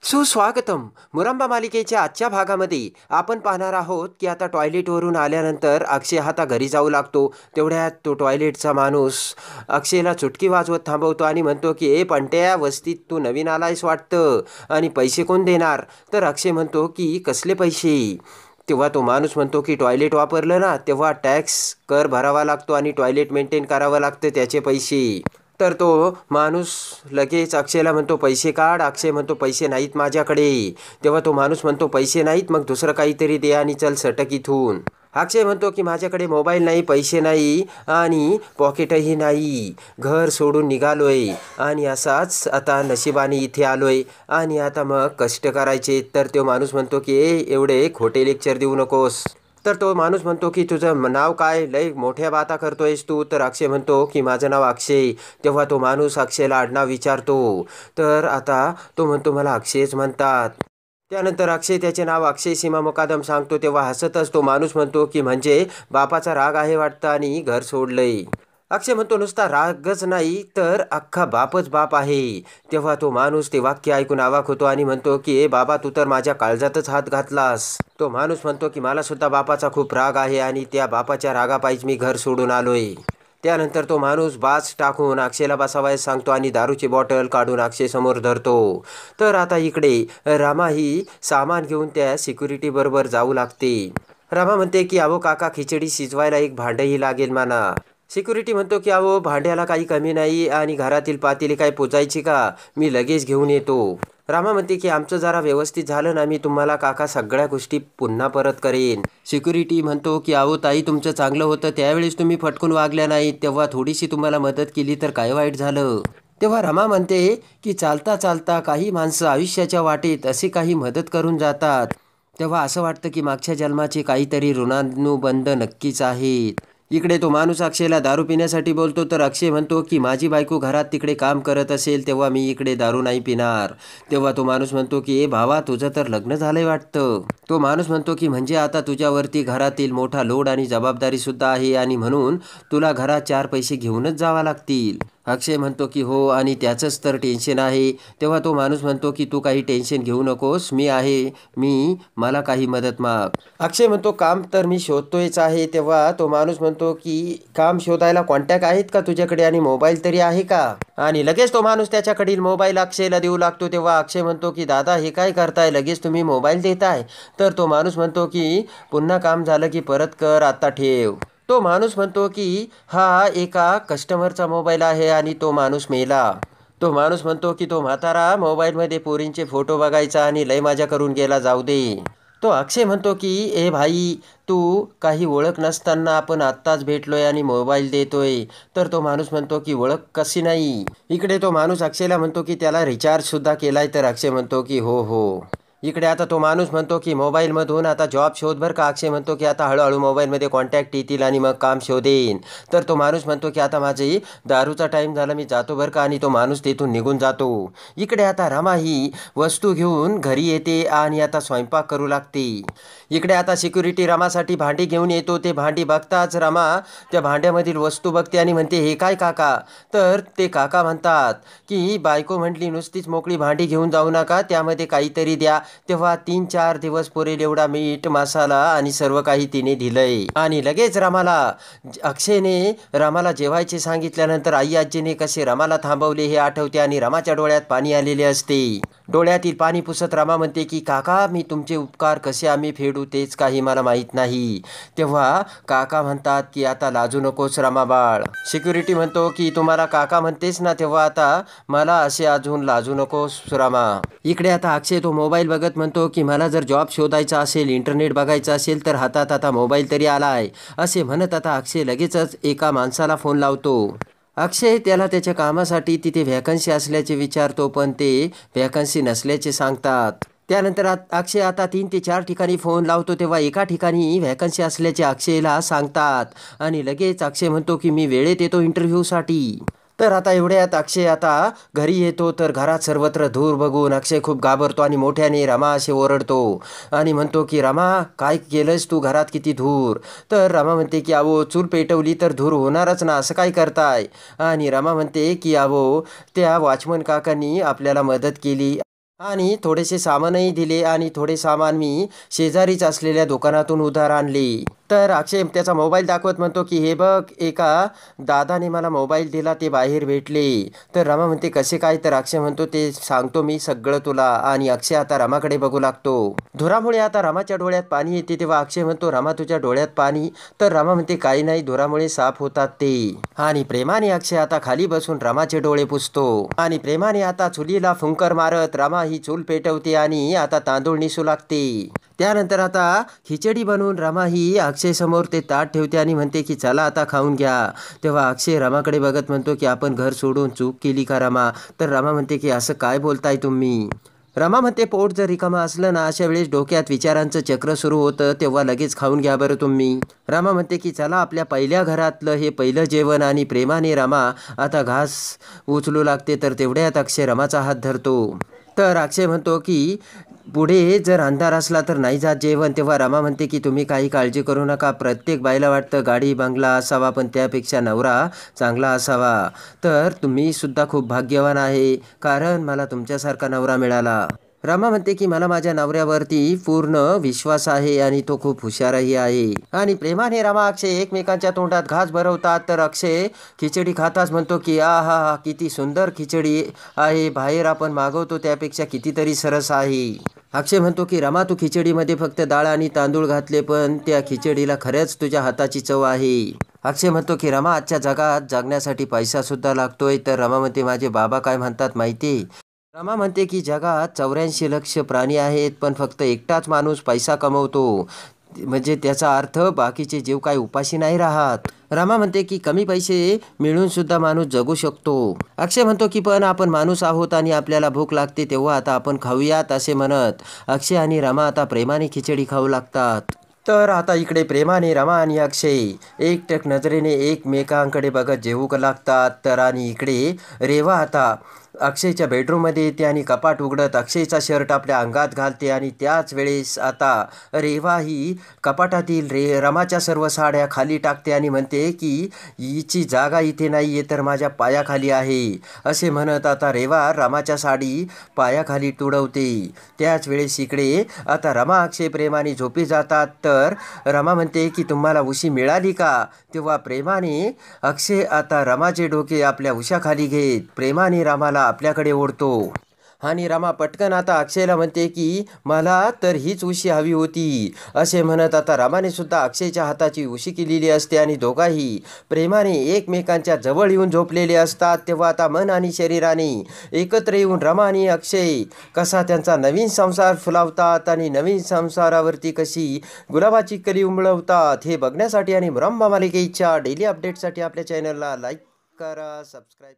सुस्वागतम. मुरंबा मालिकेच्या आजच्या भागामध्ये आपण पाहणार आहोत की आता टॉयलेटवरून आल्यानंतर अक्षय आता घरी जाऊ लागतो. तेवढ्यात तो टॉयलेटचा माणूस अक्षयला चुटकी वाजवत थांबवतो आणि म्हणतो की ए पंट्या, वस्तीत तू नवीन आलायस वाटतं आणि पैसे कोण देणार? तर अक्षय म्हणतो की कसले पैसे? तेव्हा तो माणूस म्हणतो की टॉयलेट वापरलं ना तेव्हा टॅक्स कर भरावा लागतो आणि टॉयलेट मेंटेन करावं लागतं त्याचे पैसे. तर तो माणूस लगेच अक्षयला म्हणतो पैसे काढ. अक्षय म्हणतो पैसे नाहीत माझ्याकडे. तेव्हा तो माणूस म्हणतो पैसे नाहीत मग दुसरं काहीतरी दे आणि चल सटक इथून. अक्षय म्हणतो की माझ्याकडे मोबाईल नाही, पैसे नाही आणि पॉकेटही नाही. घर सोडून निघालोय आणि असाच आता नशिबाने इथे आलोय आणि आता मग कष्ट करायचे. तर तो माणूस म्हणतो की एवढे खोटे लेक्चर देऊ नकोस. तर तो माणूस म्हणतो की तुझं नाव काय? लय मोठ्या बाता करतोयस तू. तर अक्षय म्हणतो की माझं नाव अक्षय. तेव्हा तो माणूस अक्षयला आडनाव विचारतो. तर आता तो म्हणतो मला अक्षयच म्हणतात. त्यानंतर अक्षय त्याचे नाव अक्षय सीमा मुकादम सांगतो. तेव्हा हसतच तो माणूस म्हणतो की म्हणजे बापाचा राग आहे वाटतं आणि घर सोडलंय. अक्षय म्हणतो नुसता रागच नाही तर अख्खा बापच बाप आहे. तेव्हा तो माणूस ते वाक्य ऐकून अवाक होतो आणि म्हणतो की ए बाबा, तू तर माझ्या काळजातच हात घातलास. तो माणूस म्हणतो की मला सुद्धा बापाचा खूप राग आहे आणि त्या बापाच्या रागापायीच मी घर सोडून आलोय. त्यानंतर तो माणूस बाच टाकून अक्षयला बसावयास सांगतो आणि दारूची बॉटल काढून अक्षय समोर धरतो. तर आता इकडे रमा ही सामान घेऊन त्या सिक्युरिटी बरोबर जाऊ लागते. रमा म्हणते की अहो काका, खिचडी शिजवायला एक भांडंही लागेल म्हणा. सिक्युरिटी म्हणतो की अहो भांड्याला काही कमी नाही आणि घरातील पातेली काय पुजायची का? मी लगेच घेऊन येतो. रामा म्हणते की आमचं जरा व्यवस्थित झालं ना मी तुम्हाला काका सगळ्या गोष्टी पुन्हा परत करेन. सिक्युरिटी म्हणतो की अहो ताई, तुमचं चांगलं होतं त्यावेळेस तुम्ही फटकून वागल्या नाही, तेव्हा थोडीशी तुम्हाला मदत केली तर काय वाईट झालं? तेव्हा रमा म्हणते की चालता चालता काही माणसं आयुष्याच्या वाटेत असे काही मदत करून जातात, तेव्हा असं वाटतं की मागच्या जन्माचे काहीतरी ऋणानुबंध नक्कीच आहेत. इकडे तो माणूस अक्षयला दारू पिण्यासाठी बोलतो. तर अक्षय म्हणतो की माझी बायको घरात तिकडे काम करत असेल तेव्हा मी इकडे दारू नाही पिणार. तेव्हा तो माणूस म्हणतो की ए भावा, तुझं तर लग्न झालंय वाटतं. तो माणूस म्हणतो की म्हणजे आता तुझ्यावरती घरातील मोठा लोड आणि जबाबदारी सुद्धा आहे आणि म्हणून तुला घरात 4 पैसे घेऊनच जावा लागतील. अक्षय म्हणतो की हो आणि त्याचंच तर टेन्शन आहे. तेव्हा तो माणूस म्हणतो की तू काही टेन्शन घेऊ नकोस, मी आहे, मला काही मदत माग. अक्षय म्हणतो काम तर मी शोधतोयच आहे. तेव्हा तो माणूस म्हणतो की काम शोधायला कॉन्टॅक्ट आहेत का तुझ्याकडे आणि मोबाईल तरी आहे का? आणि लगेच तो माणूस त्याच्याकडील मोबाईल अक्षयला देऊ लागतो. तेव्हा अक्षय म्हणतो की दादा, हे काय करताय, लगेच तुम्ही मोबाईल देताय? तर तो माणूस म्हणतो की पुन्हा काम झालं की परत कर, आता ठेव. तो माणूस म्हणतो की हा एका कस्टमरचा मोबाईल आहे आणि तो माणूस मेला. तो माणूस म्हणतो की तो म्हातारा मोबाईलमध्ये पोरींचे फोटो बघायचा आणि लय मजा करून गेला, जाऊ दे. तो अक्षय म्हणतो की ए भाई, तू काही ओळख नसताना आपण आत्ताच भेटलोय आणि मोबाईल देतोय. तर तो माणूस म्हणतो की ओळख कशी नाही? इकडे तो माणूस अक्षयला म्हणतो की त्याला रिचार्जसुद्धा केलाय. तर अक्षय म्हणतो की हो हो. इकडे आता तो माणूस म्हणतो की मोबाईलमधून आता जॉब शोध बरं का. अक्षय म्हणतो की आता हळूहळू मोबाईलमध्ये कॉन्टॅक्ट येतील आणि मग काम शोधेन. तर तो माणूस म्हणतो की आता माझी दारूचा टाईम झाला, मी जातो बरं का, आणि तो माणूस तिथून निघून जातो. इकडे आता रमा ही वस्तू घेऊन घरी येते आणि आता स्वयंपाक करू लागते. इकडे आता सिक्युरिटी रमासाठी भांडी घेऊन येतो. ते भांडी बघताच रमा त्या भांड्यामधील वस्तू बघते आणि म्हणते हे काय काका? तर ते काका म्हणतात की बायको म्हटली नुसतीच मोकळी भांडी घेऊन जाऊ नका, त्यामध्ये काहीतरी द्या. तेव्हा 3-4 दिवस पुरेल एवढा मीठ मसाला आणि सर्व काही तिने दिलंय. आणि लगेच अक्षयने रमाला जेवायचे सांगितल्यानंतर आई आजीने कसे रमाला थांबवले हे आठवते आणि रमाच्या डोळ्यात पाणी आलेले असते. डोळ्यातील पाणी पुसत रमा म्हणते की काका, मी तुमचे उपकार कसे आम्ही फेडू तेच काही मला माहीत नाही. तेव्हा काका म्हणतात की आता लाजू नकोस रमाबाळ. सिक्युरिटी म्हणतो की तुम्हाला काका म्हणतेस ना, तेव्हा आता मला असे अजून लाजू नकोस रमा. इकडे आता अक्षय तो मोबाईल बघत म्हणतो की मला जर जॉब शोधायचा असेल, इंटरनेट बघायचं असेल तर हातात आता मोबाईल तरी आलाय. असे म्हणत आता अक्षय लगेचच एका माणसाला फोन लावतो. अक्षय त्याला त्याच्या कामासाठी तिथे व्हॅकन्सी असल्याचे विचारतो, पण ते व्हॅकन्सी नसल्याचे सांगतात. त्यानंतर अक्षय आता 3 ते 4 ठिकाणी फोन लावतो. तेव्हा एका ठिकाणी व्हॅकन्सी असल्याचे अक्षयला सांगतात आणि लगेच अक्षय म्हणतो की मी वेळेत येतो इंटरव्ह्यूसाठी. तर आता एवढ्यात अक्षय आता घरी येतो. तर घरात सर्वत्र धूर बघून अक्षय खूप घाबरतो आणि मोठ्याने रमा असे ओरडतो आणि म्हणतो की रमा, काय केलंस तू, घरात किती धूर? तर रमा म्हणते की अहो चूल पेटवली तर धूर होणारच ना, असं काय करताय? आणि रमा म्हणते की अहो त्या वॉचमन काकांनी आपल्याला मदत केली आणि थोडेसे सामानही दिले आणि थोडे सामान मी शेजारीच असलेल्या दुकानातून उधार आणले. तर अक्षय त्याचा मोबाईल दाखवत म्हणतो की हे बघ, एका दादाने मला मोबाईल दिला, ते बाहेर भेटले. तर रमा म्हणते कसे काय? तर अक्षय म्हणतो ते सांगतो मी सगळं तुला. आणि अक्षय आता रमाकडे बघू लागतो. धुरामुळे आता रमाच्या डोळ्यात पाणी येते. तेव्हा अक्षय म्हणतो रमा तुझ्या डोळ्यात पाणी? तर रमा म्हणते काही नाही, धुरामुळे साफ होतात ते. आणि प्रेमाने अक्षय आता खाली बसून रमाचे डोळे पुसतो. आणि प्रेमाने आता चुलीला फुंकर मारत रमा ही चूल पेटवते आणि आता तांदूळ निसू लागते. त्यानंतर आता खिचडी बनवून रमा ही अक्षय समोर ते ताट ठेवते आणि म्हणते की चला आता खाऊन घ्या. तेव्हा अक्षय रमाकडे बघत म्हणतो की आपण घर सोडून चूक केली का रमा? तर रमा म्हणते की असं काय बोलताय तुम्ही? रमा म्हणते पोट जर रिकामं असलं ना, अशा वेळेस डोक्यात विचारांचं चक्र सुरू होतं, तेव्हा लगेच खाऊन घ्या बरं तुम्ही. रमा म्हणते की चला आपल्या पहिल्या घरातलं हे पहिलं जेवण. आणि प्रेमाने रमा आता घास उचलू लागते. तर तेवढ्यात अक्षय रमाचा हात धरतो. तर अक्षय म्हणतो की पुढे जर अंधार असला तर नाही जात जेवण. तेव्हा रमा म्हणते की तुम्ही काही काळजी करू नका. प्रत्येक बाईला वाटतं गाडी बंगला असावा, पण त्यापेक्षा नवरा चांगला असावा. तर तुम्ही सुद्धा खूप भाग्यवान आहे, कारण मला तुमच्यासारखा नवरा मिळाला. रमा म्हणते की मला माझ्या नवऱ्यावरती पूर्ण विश्वास आहे आणि तो खूप हुशारही आहे. आणि प्रेमाने रमा अक्षय एकमेकांच्या तोंडात घास भरवतात. तर अक्षय खिचडी खाताच म्हणतो की आ हा हा, किती सुंदर खिचडी आहे, बाहेर आपण मागवतो त्यापेक्षा कितीतरी सरस आहे. अक्षय म्हणतो की रमा तू खिचडीमध्ये फक्त डाळ आणि तांदूळ घातले, पण त्या खिचडीला खरंच तुझ्या हाताची चव आहे. अक्षय म्हणतो की रमा आजच्या जगात जगण्यासाठी पैसा सुद्धा लागतोय. तर रमा म्हणते माझे बाबा काय म्हणतात माहिती? रमा म्हणते की जगात 84 लक्ष प्राणी आहेत, पण फक्त एकटाच माणूस पैसा कमवतो. म्हणजे त्याचा अर्थ बाकीचे जीव काही उपाशी नाही राहत. रमा म्हणते की कमी पैसे मिळून सुद्धा माणूस जगू शकतो. अक्षय म्हणतो की पण आपण माणूस आहोत आणि आपल्याला भूक लागते, तेव्हा आता आपण खाऊयात असे म्हणत अक्षय आणि रमा आता प्रेमाने खिचडी खाऊ लागतात. तर आता इकडे प्रेमाने रमा आणि अक्षय एकटक नजरेने एकमेकांकडे बघत जेवू लागतात. तर आणि इकडे रेवा आता अक्षयच्या बेडरूममध्ये येते आणि कपाट उघडत अक्षयचा शर्ट आपल्या अंगात घालते. आणि त्याच वेळेस आता रेवा ही कपाटातील रमाच्या सर्व साड्या खाली टाकते आणि म्हणते की हिची जागा इथे नाही आहे, तर माझ्या पायाखाली आहे. असे म्हणत आता रेवा रमाच्या साडी पायाखाली तुडवते. त्याच वेळेस इकडे आता रमा अक्षय प्रेमाने झोपी जातात. तर रमा म्हणते की तुम्हाला उशी मिळाली का? तेव्हा प्रेमाने अक्षय आता रमाचे डोके आपल्या उशाखाली घेत प्रेमाने रमाला आपल्याकडे ओढतो. आणि रमा पटकन आता अक्षयला म्हणते की मला तर हीच उशी हवी होती. असे म्हणत आता रमाने सुद्धा अक्षयच्या हाताची उशी केलेली असते आणि दोघाही प्रेमाने एकमेकांच्या जवळ येऊन झोपलेले असतात. तेव्हा आता मन आणि शरीराने एकत्र येऊन रमा आणि अक्षय कसा त्यांचा नवीन संसार फुलावतात आणि नवीन संसारावरती कशी गुलाबाची कली उमलवतात हे बघण्यासाठी आणि मुरंबा मालिकेच्या डेली अपडेटसाठी आपल्या चॅनलला लाईक करा, सबस्क्राईब